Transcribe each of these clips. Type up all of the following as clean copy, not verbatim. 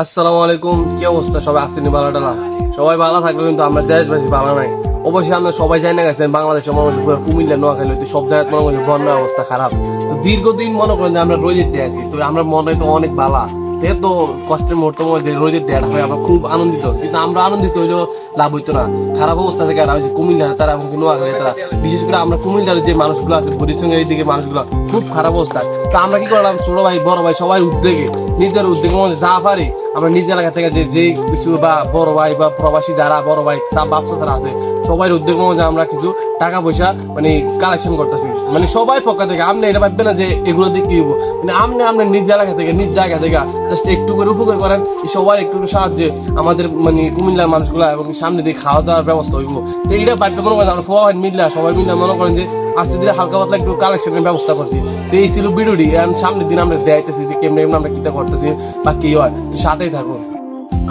আসসালামু আলাইকুম, কি অবস্থা? সবাই আসেনি ভালো টালা? সবাই ভালো থাকলে কিন্তু আমরা দেশবাসী ভালো নাই। অবশ্যই আমরা সবাই জানি গেছেন বাংলাদেশের মানুষ পুরো কুমিল্লা নোয়াখালী হইতে সব জায়গায় মনে করছে বন্যার অবস্থা খারাপ। তো দীর্ঘদিন মনে করেন যে আমরা রোজের দিয়ে আছি, তো আমরা মনে তো অনেক ভালো তো কষ্টের মুহূর্তে যে রোজের দেয়া হয় আমরা খুব আনন্দিত, কিন্তু আমরা আনন্দিত হইলেও লাভ হইতো না। খারাপ অবস্থা থেকে আর কুমিল্লা তারা এমনকি নোয়াখালী তারা, বিশেষ করে আমরা কুমিল্লার যে মানুষগুলো আছে বরিশালের এই দিকে মানুষগুলো খুব খারাপ অবস্থা। তো আমরা কি করলাম, ছোট ভাই বড় ভাই সবাই উদ্যোগে নিজের উদ্যোগে যা পারি আমরা নিজ এলাকা থেকে যে কিছু বা বড় ভাই বা প্রবাসী যারা বড় ভাই ব্যবসা যারা আছে সবাই উদ্যোগ মধ্যে আমরা কিছু টাকা পয়সা মানে কালেকশন করতেছি। মানে সবাই পক্ষ থেকে আপনি এটা ভাববেন না যে এগুলো দিয়ে কি হবো, মানে আপনি নিজ এলাকা থেকে নিজ জায়গা থেকে জাস্ট একটু করে উপকার করেন, সবাই একটু সাহায্যে আমাদের মানে কুমিল্লার মানুষগুলা এবং সামনে দিয়ে খাওয়া দাওয়ার ব্যবস্থা হইব। তো এইটা ভাববে মনে করেন আমরা সবাই মিল্লা মনে করেন যে আস্তে ধীরে হালকা পাতলা একটু কালেকশনের ব্যবস্থা করছি। তো এই ছিল ভিডিওটি, সামনের দিন আমরা দেখাইতেছি যে কেমনি আমরা কিতা করতেছি বা কি হয়, তো সাথেই থাকুন।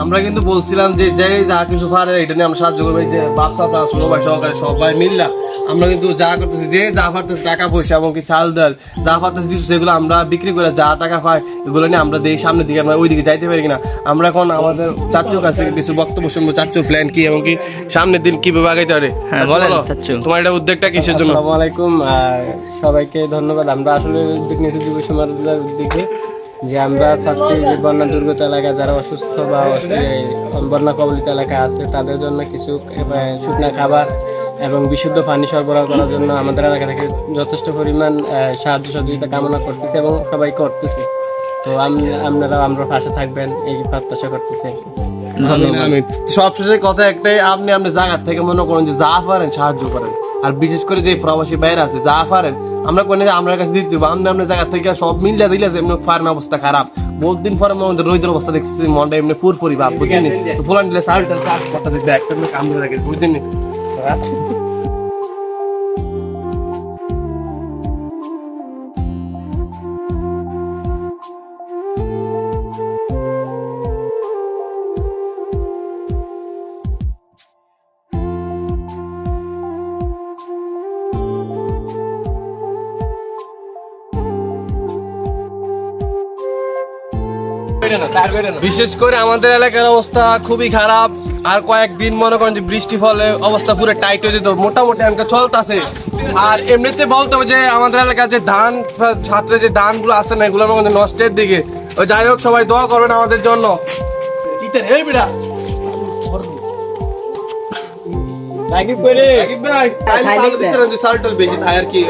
আমরা কিন্তু বলছিলাম যে যা কিছু পারে এটা নিয়ে আমরা সাহায্য করবো, যে বাচ্চা ছোট ভাই সহকারে সবাই মিললা আমরা কিন্তু যা করতেছি, যে যা পারতেছি টাকা পয়সা এবং কি চাল ডাল যা পারতেছি সেগুলো আমরা বিক্রি করে যা টাকা পাই এগুলো নিয়ে আমরা দেই সামনের দিকে আমরা ওইদিকে যাইতে পারি কিনা। আমরা এখন আমাদের চাচুর কাছে কিছু বক্তব্য শুনবো, চাচুর প্ল্যান কি এবং কি সামনের দিন কিভাবে আগাইতে পারে। তোমার এটা উদ্যোগটা কিসের জন্য? আসসালামু আলাইকুম, সবাইকে ধন্যবাদ। আমরা আসলে উদ্যোগ নিয়েছি যুব সমাজের দিকে, যে আমরা চাচ্ছি যে বন্যা দুর্গত এলাকা যারা অসুস্থ বা বন্যা কবলিত এলাকা আছে তাদের জন্য কিছু শুকনা খাবার এবং বিশুদ্ধ পানি সরবরাহ করার জন্য আমাদের এলাকা থেকে যথেষ্ট পরিমাণ সাহায্য সহযোগিতা কামনা করতেছি এবং সবাই করতেছি। তো আপনারা আমরা পাশে থাকবেন এই প্রত্যাশা করতেছি। সবশেষে কথা একটাই, আপনি আপনার জায়গা থেকে মনে করেন যে যা পারেন সাহায্য করেন, আর বিশেষ করে যে প্রবাসী বাইরে আছে যা পারেন আমরা কোন আমরা কাছে দিতে দেবো। আপনি আপনার জায়গা থেকে সব মিলিয়ে দিলে যে এমনি ফার্ন অবস্থা খারাপ, বহুত দিন পরে মনে রোদের অবস্থা দেখতেছি মনটা এমনি পুরপুরি ভাব বুঝলেন। ফুলান দিলে সালটা কাজ করতেছে কাম করে রাখে বুঝলেন। বিশেষ করে আমাদের এলাকার অবস্থা খুবই খারাপ, আর কয়েকদিন মনে করেন যে বৃষ্টি ফলে অবস্থা পুরো টাইট হয়ে যেত, মোটামুটি আমাকে চলতেছে। আর এমনিতে বলতে হবে যে আমাদের এলাকার যে ধান ছাত্রের যে ধান গুলো আছে না এগুলোর মধ্যে নষ্টের দিকে। ওই যাই হোক সবাই দোয়া করবেন আমাদের জন্য। সাল বেশি আর কি